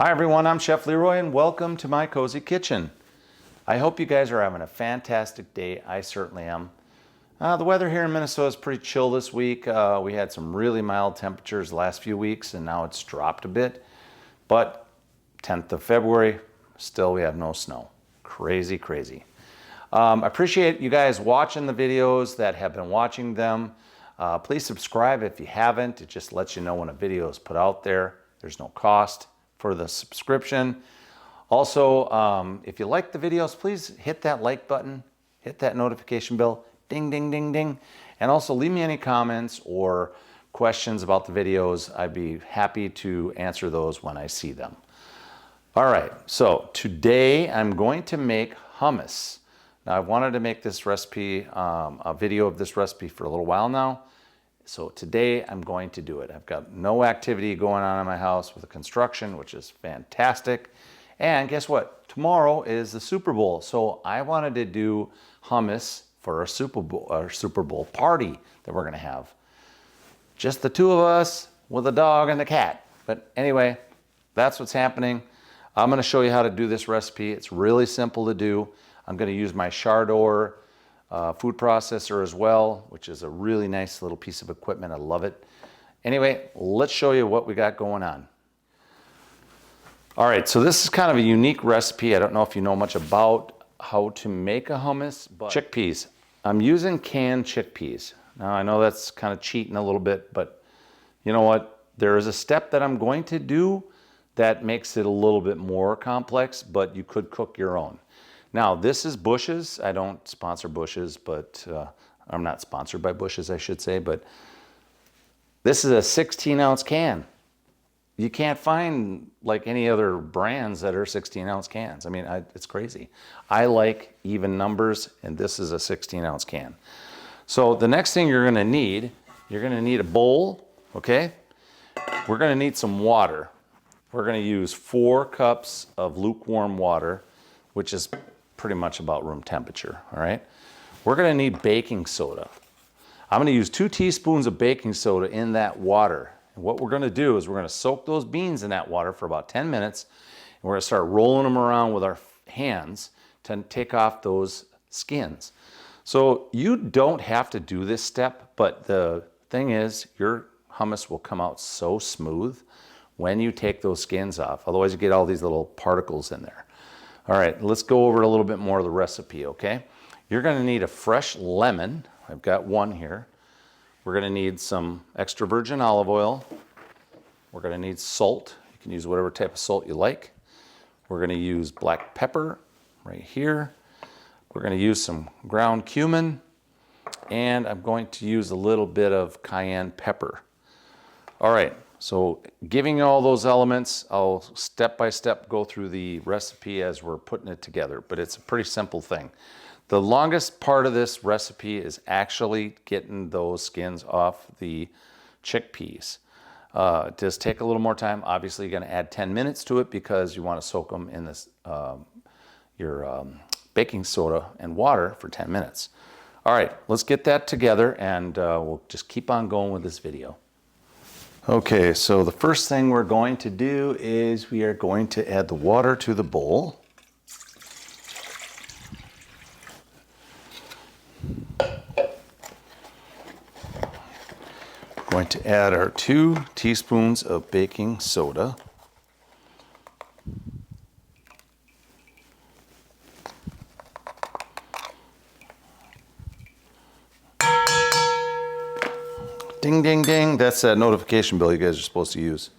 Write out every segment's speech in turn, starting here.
Hi everyone, I'm Chef Leroy and welcome to my cozy kitchen. I hope you guys are having a fantastic day. I certainly am. The weather here in Minnesota is pretty chill this week. We had some really mild temperatures the last few weeks and now it's dropped a bit. But 10th of February, still we have no snow. Crazy, crazy. I appreciate you guys watching the videos that have been watching them. Please subscribe if you haven't. It just lets you know when a video is put out there. There's no cost for the subscription. Also, if you like the videos, please hit that like button, hit that notification bell, ding, ding, ding, ding. And also leave me any comments or questions about the videos. I'd be happy to answer those when I see them. All right, so today I'm going to make hummus. Now I've wanted to make this recipe, a video of this recipe for a little while now. So today I'm going to do it. I've got no activity going on in my house with the construction, which is fantastic. And guess what? Tomorrow is the Super Bowl. So I wanted to do hummus for our Super Bowl party that we're gonna have. Just the two of us with a dog and the cat. But anyway, that's what's happening. I'm gonna show you how to do this recipe. It's really simple to do. I'm gonna use my Chardor food processor as well, which is a really nice little piece of equipment. I love it. Anyway, let's show you what we got going on. All right, so this is kind of a unique recipe. I don't know if you know much about how to make a hummus, but chickpeas. I'm using canned chickpeas. Now I know that's kind of cheating a little bit, but you know what? There is a step that I'm going to do that makes it a little bit more complex, but you could cook your own. Now, this is Bush's. I don't sponsor Bush's, but I'm not sponsored by Bush's, I should say, but this is a 16-ounce can. You can't find like any other brands that are 16-ounce cans. I mean, it's crazy. I like even numbers, and this is a 16-ounce can. So the next thing you're gonna need a bowl, okay? We're gonna need some water. We're gonna use 4 cups of lukewarm water, which is pretty much about room temperature, all right? We're gonna need baking soda. I'm gonna use 2 teaspoons of baking soda in that water. And what we're gonna do is we're gonna soak those beans in that water for about 10 minutes, and we're gonna start rolling them around with our hands to take off those skins. So you don't have to do this step, but the thing is, your hummus will come out so smooth when you take those skins off. Otherwise you get all these little particles in there. All right, let's go over a little bit more of the recipe, okay? You're gonna need a fresh lemon. I've got one here. We're gonna need some extra virgin olive oil. We're gonna need salt. You can use whatever type of salt you like. We're gonna use black pepper right here. We're gonna use some ground cumin, and I'm going to use a little bit of cayenne pepper. All right. So giving you all those elements, I'll step by step go through the recipe as we're putting it together, but it's a pretty simple thing. The longest part of this recipe is actually getting those skins off the chickpeas. It does take a little more time. Obviously, you're gonna add 10 minutes to it because you wanna soak them in this, your baking soda and water for 10 minutes. All right, let's get that together and we'll just keep on going with this video. Okay, so the first thing we're going to do is we are going to add the water to the bowl. We're going to add our 2 teaspoons of baking soda. Ding, ding, ding. That's that notification bell you guys are supposed to use,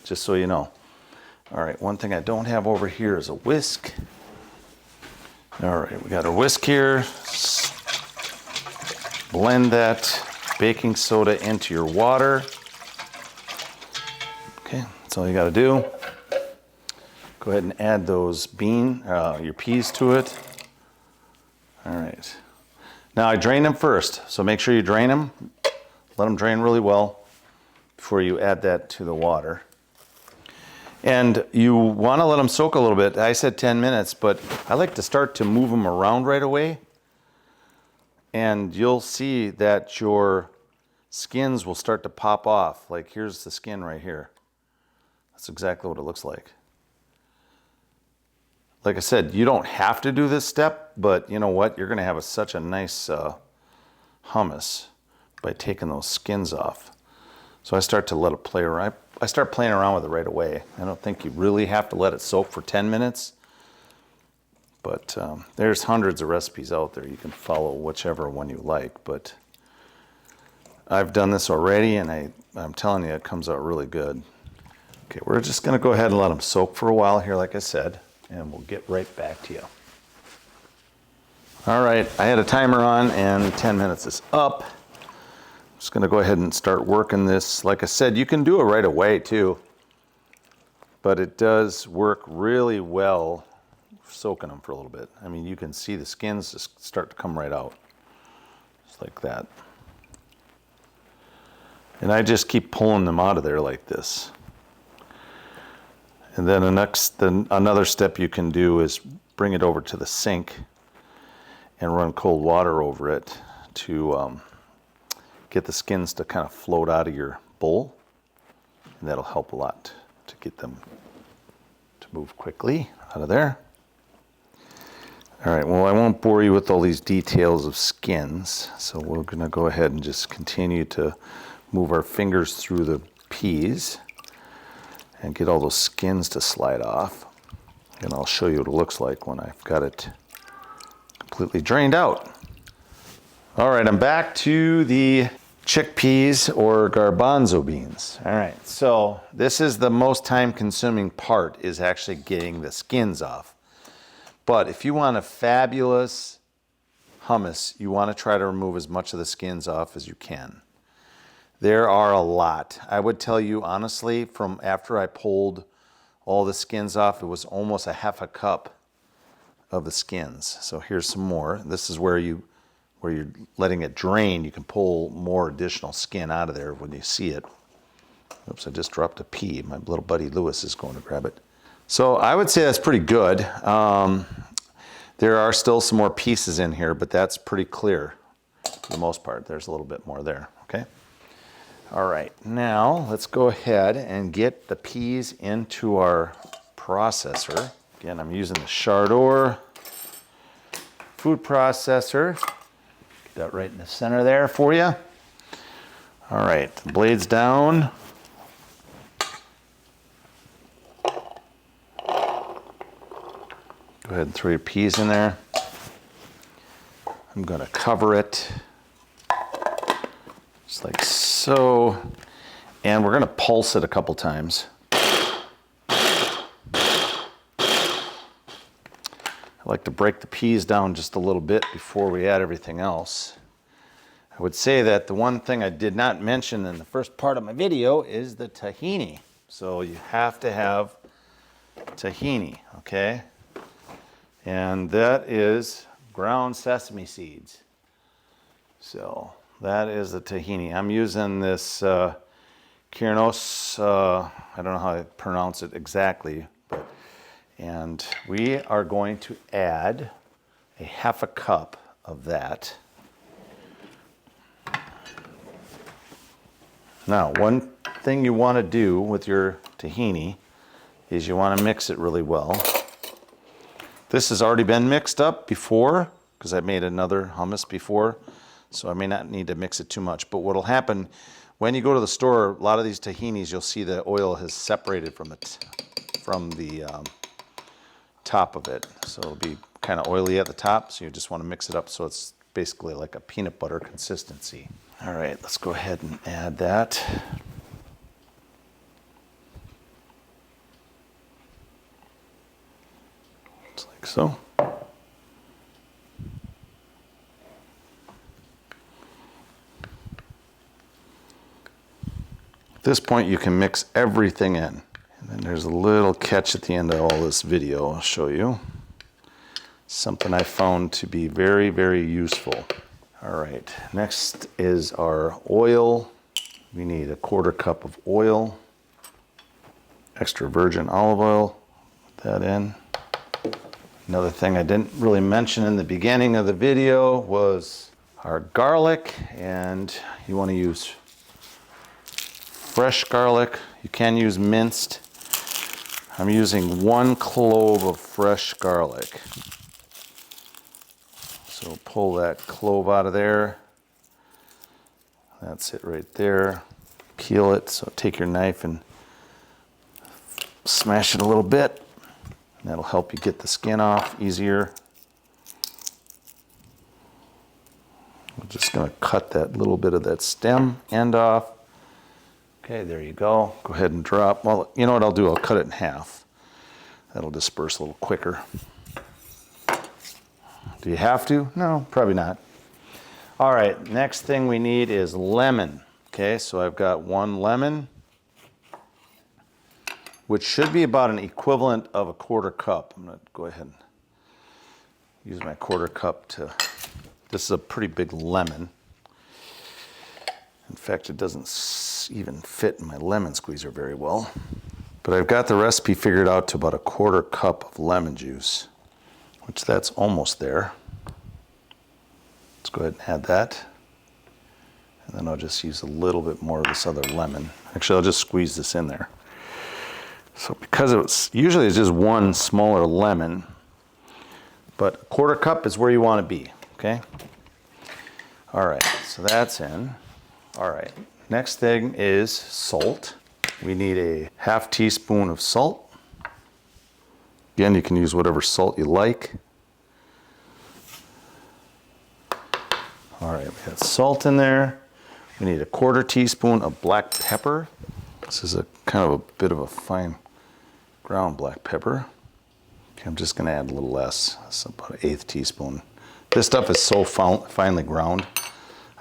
just so you know. All right, one thing I don't have over here is a whisk. All right, we got our whisk here. Blend that baking soda into your water. Okay, that's all you got to do. Go ahead and add those your peas to it. All right. Now I drain them first, so make sure you drain them. Let them drain really well before you add that to the water. And you want to let them soak a little bit. I said 10 minutes, but I like to start to move them around right away. And you'll see that your skins will start to pop off. Like here's the skin right here. That's exactly what it looks like. like I said, you don't have to do this step, but you know what? You're gonna have such a nice hummus by taking those skins off. So I start to let it play around. I start playing around with it right away. I don't think you really have to let it soak for 10 minutes. But there's hundreds of recipes out there. You can follow whichever one you like. But I've done this already, and I'm telling you, it comes out really good. Okay, we're just going to go ahead and let them soak for a while here, like I said, and we'll get right back to you. All right, I had a timer on, and 10 minutes is up. I'm just going to go ahead and start working this. Like I said, you can do it right away, too. But it does work really well soaking them for a little bit. I mean, you can see the skins just start to come right out. Just like that. And I just keep pulling them out of there like this. And then another step you can do is bring it over to the sink and run cold water over it to get the skins to kind of float out of your bowl. And that'll help a lot to get them to move quickly out of there. All right, well, I won't bore you with all these details of skins, so we're gonna go ahead and just continue to move our fingers through the peas and get all those skins to slide off. And I'll show you what it looks like when I've got it completely drained out. All right, I'm back to the chickpeas or garbanzo beans. All right, so this is the most time-consuming part, is actually getting the skins off. But if you want a fabulous hummus, you want to try to remove as much of the skins off as you can. There are a lot. I would tell you honestly, from after I pulled all the skins off, it was almost a half a cup of the skins. So here's some more. This is where you're letting it drain. You can pull more additional skin out of there when you see it. Oops, I just dropped a pea. My little buddy Lewis is going to grab it. So I would say that's pretty good. There are still some more pieces in here, but that's pretty clear for the most part. There's a little bit more there, okay? All right, now let's go ahead and get the peas into our processor. Again, I'm using the Chardor food processor. Get that right in the center there for you. All right, the blade's down. Go ahead and throw your peas in there. I'm gonna cover it just like so. And we're gonna pulse it a couple times. I like to break the peas down just a little bit before we add everything else. I would say that the one thing I did not mention in the first part of my video is the tahini. So you have to have tahini, okay? And that is ground sesame seeds. So that is the tahini. I'm using this Kiernos, I don't know how to pronounce it exactly, and we are going to add a half a cup of that. Now, one thing you want to do with your tahini is you want to mix it really well. This has already been mixed up before because I made another hummus before, so I may not need to mix it too much. But what'll happen when you go to the store, a lot of these tahinis, you'll see the oil has separated from the top of it. So it'll be kind of oily at the top, so you just want to mix it up so it's basically like a peanut butter consistency. All right, let's go ahead and add that. Just like so. At this point, you can mix everything in. And then there's a little catch at the end of all this video I'll show you. Something I found to be very, very useful. All right, next is our oil. We need a 1/4 cup of oil. Extra virgin olive oil, put that in. Another thing I didn't really mention in the beginning of the video was our garlic, and you want to use fresh garlic. You can use minced. I'm using 1 clove of fresh garlic. So pull that clove out of there. That's it right there. Peel it. So take your knife and smash it a little bit. That'll help you get the skin off easier. I'm just going to cut that little bit of that stem end off. Okay, there you go. Go ahead and drop. Well, you know what I'll do? I'll cut it in half. That'll disperse a little quicker. Do you have to? No, probably not. All right, next thing we need is lemon. Okay, so I've got 1 lemon, which should be about an equivalent of a 1/4 cup. I'm going to go ahead and use my 1/4 cup to, this is a pretty big lemon. In fact, it doesn't even fit in my lemon squeezer very well. But I've got the recipe figured out to about a 1/4 cup of lemon juice, which that's almost there. Let's go ahead and add that. And then I'll just use a little bit more of this other lemon. Actually, I'll just squeeze this in there. So because it's usually it's just 1 smaller lemon, but a 1/4 cup is where you want to be, okay? All right, so that's in. All right, next thing is salt. We need a 1/2 teaspoon of salt. Again, you can use whatever salt you like. All right, we got salt in there. We need a 1/4 teaspoon of black pepper. This is a kind of a bit of a fine ground black pepper. Okay, I'm just going to add a little less. That's about an 1/8 teaspoon. This stuff is so finely ground.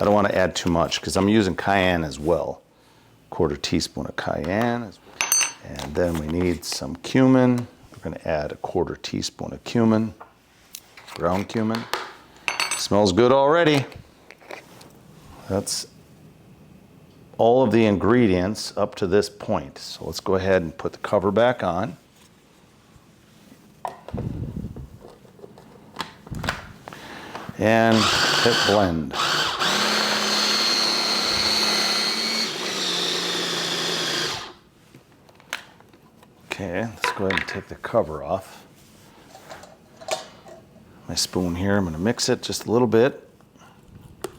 I don't want to add too much because I'm using cayenne as well. 1/4 teaspoon of cayenne. And then we need some cumin. We're going to add a 1/4 teaspoon of cumin, ground cumin. Smells good already. That's all of the ingredients up to this point. So let's go ahead and put the cover back on. And hit blend. Okay, let's go ahead and take the cover off. My spoon here, I'm going to mix it just a little bit.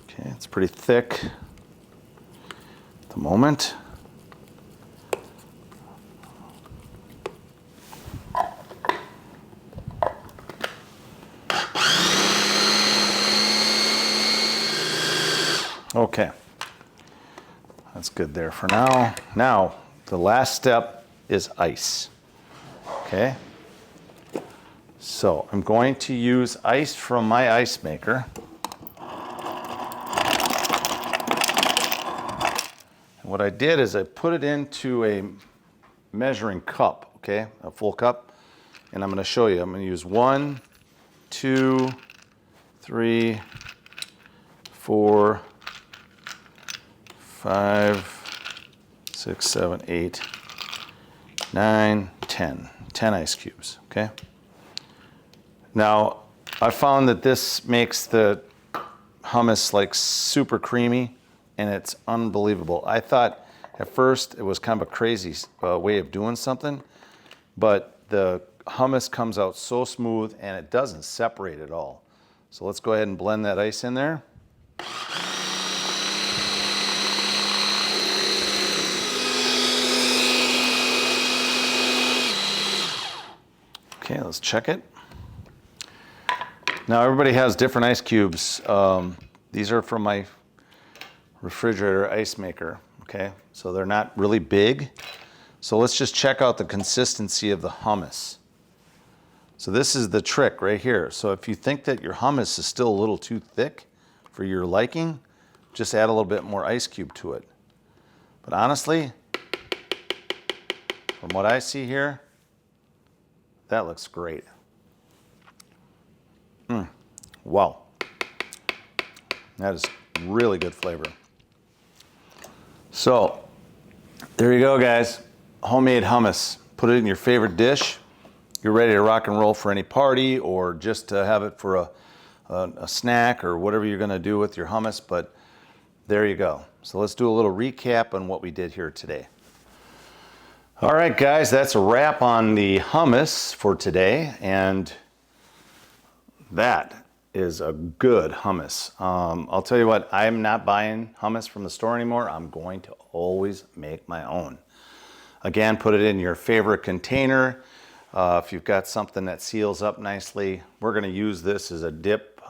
Okay, it's pretty thick at the moment. Okay, that's good there for now. Now, the last step is ice. Okay, so I'm going to use ice from my ice maker. And what I did is I put it into a measuring cup, okay, a full cup, and I'm going to show you. I'm going to use 1, 2, 3, 4, 5, 6, 7, 8, 9, 10. 10 ice cubes, okay? Now, I found that this makes the hummus like super creamy, and it's unbelievable. I thought at first it was kind of a crazy way of doing something, but the hummus comes out so smooth and it doesn't separate at all. So let's go ahead and blend that ice in there. Okay, let's check it. Now everybody has different ice cubes. These are from my refrigerator ice maker, okay? So they're not really big. So let's just check out the consistency of the hummus. So this is the trick right here. So if you think that your hummus is still a little too thick for your liking, just add a little bit more ice cube to it. But honestly, from what I see here, that looks great. Wow. That is really good flavor. So, there you go, guys. Homemade hummus. Put it in your favorite dish. You're ready to rock and roll for any party or just to have it for a snack or whatever you're going to do with your hummus. But there you go. So let's do a little recap on what we did here today. All right, guys, that's a wrap on the hummus for today, and that is a good hummus. I'll tell you what, I'm not buying hummus from the store anymore. I'm going to always make my own. Again, put it in your favorite container. If you've got something that seals up nicely, we're going to use this as a dip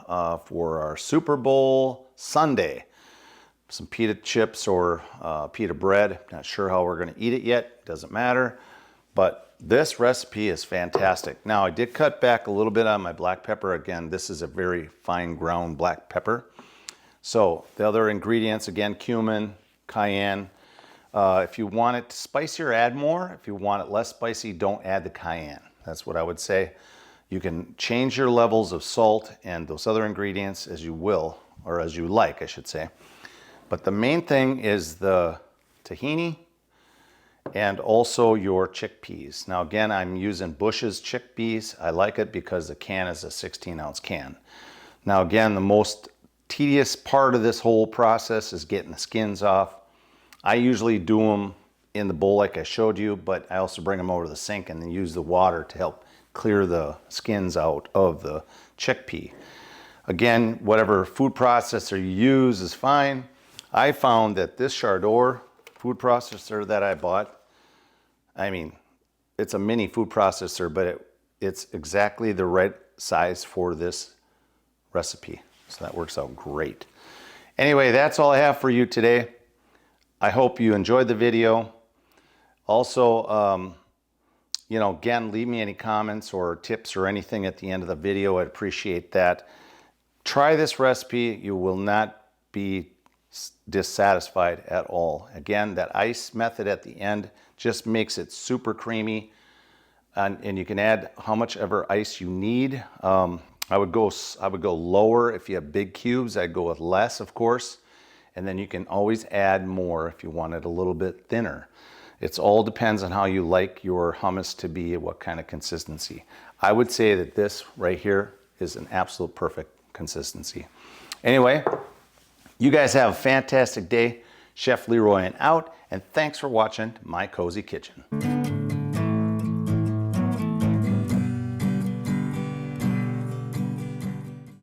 for our Super Bowl Sunday. Some pita chips or pita bread. Not sure how we're going to eat it yet. Doesn't matter. But this recipe is fantastic. Now, I did cut back a little bit on my black pepper. Again, this is a very fine ground black pepper. So the other ingredients, again, cumin, cayenne. If you want it spicier, add more. If you want it less spicy, don't add the cayenne. That's what I would say. You can change your levels of salt and those other ingredients as you will, or as you like, I should say. But the main thing is the tahini and also your chickpeas. Now again, I'm using Bush's chickpeas. I like it because the can is a 16-ounce can. Now again, the most tedious part of this whole process is getting the skins off. I usually do them in the bowl like I showed you, but I also bring them over to the sink and then use the water to help clear the skins out of the chickpea. Again, whatever food processor you use is fine. I found that this Chardor food processor that I bought, I mean, it's a mini food processor, but it's exactly the right size for this recipe. So that works out great. Anyway, that's all I have for you today. I hope you enjoyed the video. Also, you know, again, leave me any comments or tips or anything at the end of the video. I'd appreciate that. Try this recipe. You will not be dissatisfied at all. Again, that ice method at the end just makes it super creamy, and you can add how much ever ice you need. I would go lower if you have big cubes. I'd go with less, of course, and then you can always add more if you want it a little bit thinner. It all depends on how you like your hummus to be, what kind of consistency. I would say that this right here is an absolute perfect consistency. Anyway, you guys have a fantastic day. Chef Leroy and out, and thanks for watching My Cozy Kitchen.